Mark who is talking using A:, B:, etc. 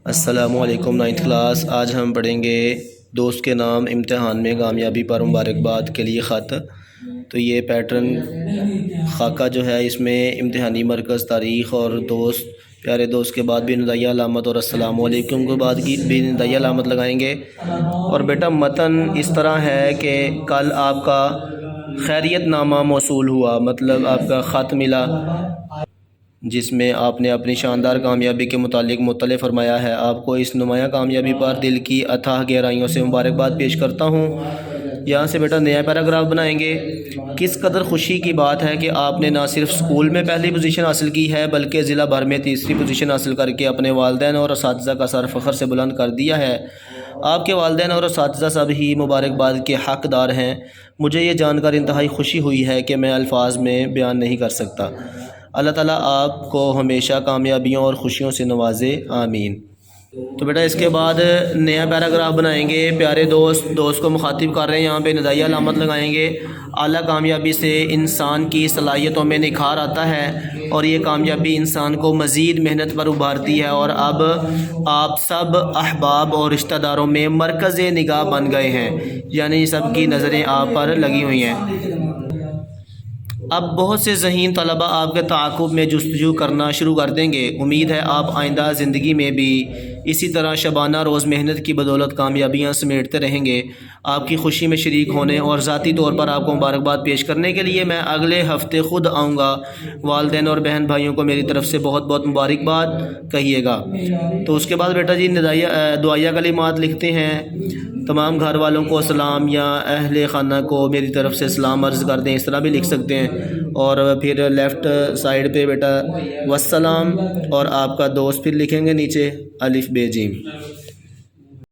A: السلام علیکم ninth class. آج ہم پڑھیں گے دوست کے نام امتحان میں کامیابی پر مبارکباد کے لیے خط۔ تو یہ پیٹرن خاکہ جو ہے اس میں امتحانی مرکز، تاریخ اور دوست، پیارے دوست کے بعد بھی ندائیہ علامت اور السلام علیکم کے بعد کی بھی ندائیہ علامت لگائیں گے۔ اور بیٹا متن اس طرح ہے کہ کل آپ کا خیریت نامہ موصول ہوا، مطلب آپ کا خط ملا جس میں آپ نے اپنی شاندار کامیابی کے متعلق مطلع فرمایا ہے۔ آپ کو اس نمایاں کامیابی پر دل کی اتھاہ گہرائیوں سے مبارکباد پیش کرتا ہوں۔ یہاں سے بیٹا نیا پیراگراف بنائیں گے۔ کس قدر خوشی کی بات ہے کہ آپ نے نہ صرف اسکول میں پہلی پوزیشن حاصل کی ہے بلکہ ضلع بھر میں تیسری پوزیشن حاصل کر کے اپنے والدین اور اساتذہ کا سر فخر سے بلند کر دیا ہے۔ آپ کے والدین اور اساتذہ سب ہی مبارکباد کے حقدار ہیں۔ مجھے یہ جان کر انتہائی خوشی ہوئی ہے کہ میں الفاظ میں بیان نہیں کر سکتا۔ اللہ تعالیٰ آپ کو ہمیشہ کامیابیوں اور خوشیوں سے نوازے، آمین۔ تو بیٹا اس کے بعد نیا پیراگراف بنائیں گے۔ پیارے دوست کو مخاطب کر رہے ہیں، یہاں پہ ندائیہ علامت لگائیں گے۔ اعلیٰ کامیابی سے انسان کی صلاحیتوں میں نکھار آتا ہے اور یہ کامیابی انسان کو مزید محنت پر ابھارتی ہے، اور اب آپ سب احباب اور رشتہ داروں میں مرکز نگاہ بن گئے ہیں، یعنی سب کی نظریں آپ پر لگی ہوئی ہیں۔ اب بہت سے ذہین طلباء آپ کے تعاقب میں جستجو کرنا شروع کر دیں گے۔ امید ہے آپ آئندہ زندگی میں بھی اسی طرح شبانہ روز محنت کی بدولت کامیابیاں سمیٹتے رہیں گے۔ آپ کی خوشی میں شریک ہونے اور ذاتی طور پر آپ کو مبارکباد پیش کرنے کے لیے میں اگلے ہفتے خود آؤں گا۔ والدین اور بہن بھائیوں کو میری طرف سے بہت بہت مبارکباد کہیے گا۔ تو اس کے بعد بیٹا جی دعائیہ کلمات لکھتے ہیں۔ تمام گھر والوں کو سلام، یا اہل خانہ کو میری طرف سے سلام عرض کر دیں، اس طرح بھی لکھ سکتے ہیں۔ اور پھر لیفٹ سائیڈ پہ بیٹا والسلام، اور آپ کا دوست پھر لکھیں گے نیچے الف ب ج۔